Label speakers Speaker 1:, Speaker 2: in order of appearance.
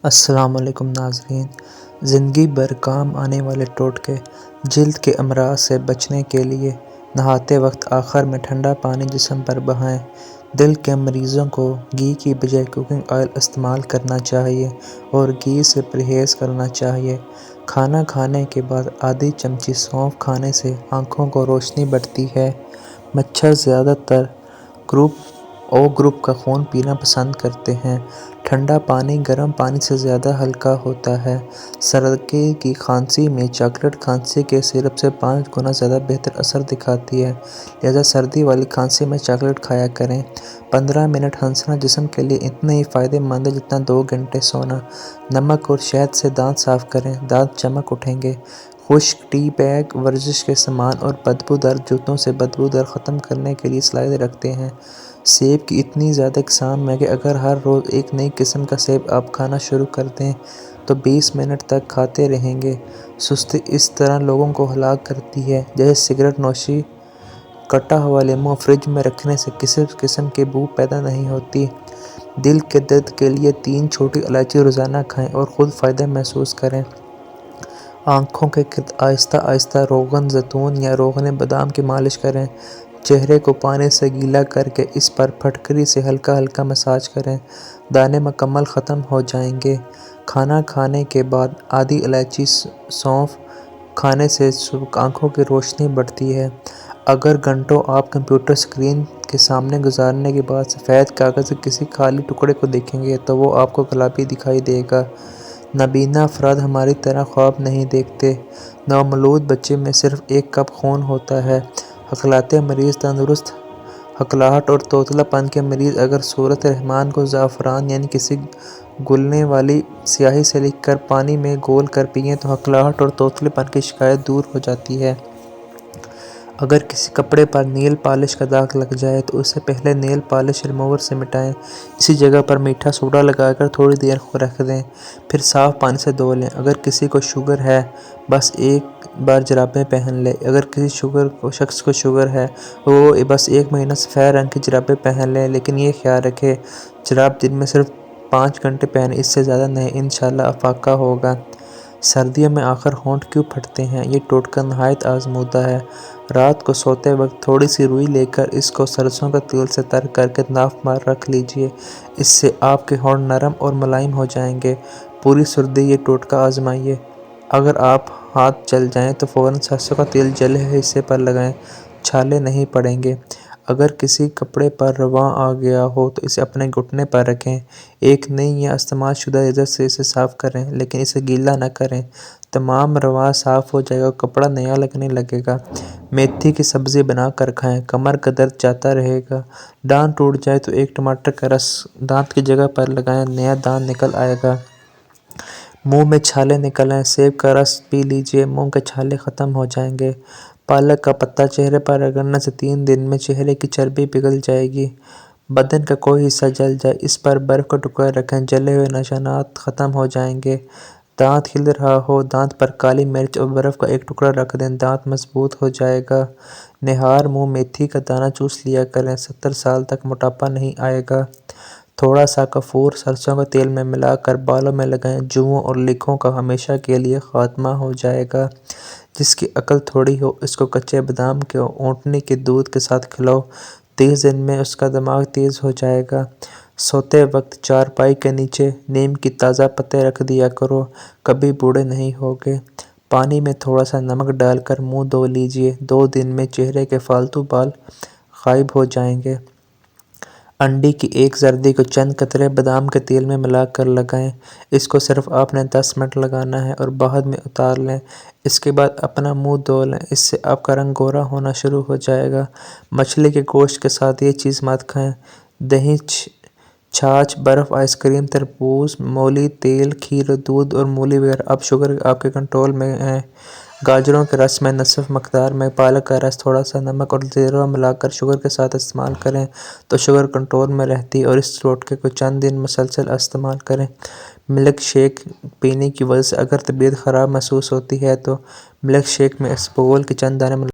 Speaker 1: السلام علیکم ناظرین۔ زندگی بھر کام آنے والے ٹوٹکے۔ جلد کے امراض سے بچنے کے لیے نہاتے وقت آخر میں ٹھنڈا پانی جسم پر بہائیں۔ دل کے مریضوں کو گھی کی بجائے کوکنگ آئل استعمال کرنا چاہیے اور گھی سے پرہیز کرنا چاہیے۔ کھانا کھانے کے بعد آدھی چمچی سونف کھانے سے آنکھوں کو روشنی بڑھتی ہے۔ مچھر زیادہ تر او گروپ کا خون پینا پسند کرتے ہیں۔ ٹھنڈا پانی گرم پانی سے زیادہ ہلکا ہوتا ہے۔ سردی کی کھانسی میں چاکلیٹ کھانسی کے سرپ سے 5 گنا زیادہ بہتر اثر دکھاتی ہے، لہذا سردی والی کھانسی میں چاکلیٹ کھایا کریں۔ 15 منٹ ہنسنا جسم کے لیے اتنا ہی فائدہ مند ہے جتنا 2 گھنٹے سونا۔ نمک اور شہد سے دانت صاف کریں، دانت چمک اٹھیں گے۔ خشک ٹی بیگ ورزش کے سامان اور بدبودار جوتوں سے بدبو ختم کرنے کی صلاحیت رکھتے ہیں۔ سیب کی اتنی زیادہ اقسام ہیں کہ اگر ہر روز ایک نئی قسم کا سیب آپ کھانا شروع کر دیں تو 20 منٹ تک کھاتے رہیں گے۔ سستی اس طرح لوگوں کو ہلاک کرتی ہے جیسے سگریٹ نوشی۔ کٹا ہوا لیموں فریج میں رکھنے سے کسی قسم کی بو پیدا نہیں ہوتی۔ دل کے درد کے لیے 3 چھوٹی الائچی روزانہ کھائیں اور خود فائدہ محسوس کریں۔ آنکھوں کے گرد آہستہ آہستہ روغن زیتون یا روغن بادام کی مالش کریں۔ چہرے کو پانی سے گیلا کرکے اس پر پھٹکری سے ہلکا ہلکا مساج کریں، دانے مکمل ختم ہو جائیں گے۔ کھانا کھانے کے بعد آدھی الائچی سونف کھانے سے صبح آنکھوں کی روشنی بڑھتی ہے۔ اگر گھنٹوں آپ کمپیوٹر اسکرین کے سامنے گزارنے کے بعد سفید کاغذ کے کسی خالی ٹکڑے کو دیکھیں گے تو وہ آپ کو گلابی دکھائی دے گا۔ نابینا افراد ہماری طرح خواب نہیں دیکھتے۔ نومولود بچے میں صرف 1 کپ خون ہوتا ہے۔ حکلاتے مریض تندرست حکلاہٹ اور توتلا پن کے مریض اگر سورۃ رحمان کو زعفران یعنی کسی گھلنے والی سیاہی سے لکھ کر پانی میں گھول کر پئیں تو حکلاہٹ اور توتلے پن کی شکایت دور ہو جاتی ہے۔ اگر کسی کپڑے پر نیل پالش کا داغ لگ جائے تو اسے پہلے نیل پالش ریموور سے مٹائیں، اسی جگہ پر میٹھا سوڈا لگا کر تھوڑی دیر رکھ دیں، پھر صاف پانی سے دھو لیں۔ اگر کسی کو شوگر ہے بس ایک بار جرابیں پہن لے۔ اگر کسی شخص کو شوگر ہے وہ بس 1 مہینہ سفید رنگ کی جرابیں پہن لے، لیکن یہ خیال رکھیں جراب دن میں صرف 5 گھنٹے پہنیں، اس سے زیادہ نہیں، انشاءاللہ افاقہ ہوگا۔ سردیوں میں آخر ہونٹ کیوں پھٹتے ہیں؟ یہ ٹوٹکا نہایت آزمودہ ہے۔ رات کو سوتے وقت تھوڑی سی روئی لے کر اس کو سرسوں کے تیل سے تر کرکے ناف پر رکھ لیجئے، اس سے آپ کے ہونٹ نرم اور ملائم ہو جائیں گے۔ پوری سردی یہ ٹوٹکا آزمائیے۔ اگر آپ ہاتھ جل جائیں تو فوراً سرسوں کا تیل جلے ہوئے حصے پر لگائیں، چھالے نہیں پڑیں گے۔ اگر کسی کپڑے پر رواں آ گیا ہو تو اسے اپنے گھٹنے پر رکھیں، ایک نئی یا استعمال شدہ ریزر سے اسے صاف کریں لیکن اسے گیلا نہ کریں، تمام رواں صاف ہو جائے گا اور کپڑا نیا لگنے لگے گا۔ میتھی کی سبزی بنا کر کھائیں، کمر کا درد جاتا رہے گا۔ دانت ٹوٹ جائے تو 1 ٹماٹر کا رس دانت کی جگہ پر لگائیں، نیا دانت نکل آئے گا۔ منہ میں چھالے نکل آئیں، سیب کا رس پی لیجئے، منہ کے چھالے ختم ہو جائیں گے۔ پالک کا پتا چہرے پر رگڑنے سے 3 دن میں چہرے کی چربی پگھل جائے گی۔ بدن کا کوئی حصہ جل جائے اس پر برف کا ٹکڑا رکھیں، جلے ہوئے نشانات ختم ہو جائیں گے۔ دانت ہل رہا ہو، دانت پر کالی مرچ اور برف کا 1 ٹکڑا رکھ دیں، دانت مضبوط ہو جائے گا۔ نہار منہ میتھی کا دانہ چوس لیا کریں، 70 سال تک موٹاپا نہیں آئے گا۔ تھوڑا سا کافور سرسوں کے تیل میں ملا کر بالوں میں لگائیں، جوؤں اور لکوں کا ہمیشہ کے لیے خاتمہ ہو جائے گا۔ جس کی عقل تھوڑی ہو اس کو کچے بادام کو اونٹنی کے دودھ کے ساتھ کھلاؤ، 30 دن میں اس کا دماغ تیز ہو جائے گا۔ سوتے وقت چارپائی کے نیچے نیم کے تازہ پتے رکھ دیا کرو، کبھی بوڑھے نہیں ہوگے۔ پانی میں تھوڑا سا نمک ڈال کر منہ دھو لیجئے، 2 دن میں چہرے کے فالتو بال غائب ہو جائیں گے۔ انڈے کی ایک زردی کو چند قطرے بادام کے تیل میں ملا کر لگائیں، اس کو صرف آپ نے 10 منٹ لگانا ہے اور بعد میں اتار لیں، اس کے بعد اپنا منہ دھو لیں، اس سے آپ کا رنگ گورا ہونا شروع ہو جائے گا۔ مچھلی کے گوشت کے ساتھ یہ چیز مت کھائیں۔ دہی، چھاچھ، برف، آئس کریم، تربوز، مولی، تیل، کھیر، دودھ اور مولی وغیرہ۔ اب شوگر آپ کے کنٹرول میں ہے۔ گاجروں کے رس میں نصف مقدار میں پالک کا رس، تھوڑا سا نمک اور زیرہ ملا کر شوگر کے ساتھ استعمال کریں تو شوگر کنٹرول میں رہتی ہے اور اس ٹوٹکے کو چند دن مسلسل استعمال کریں۔ ملک شیک پینے کی وجہ سے اگر طبیعت خراب محسوس ہوتی ہے تو ملک شیک میں اسبغول کے چند دانے ملا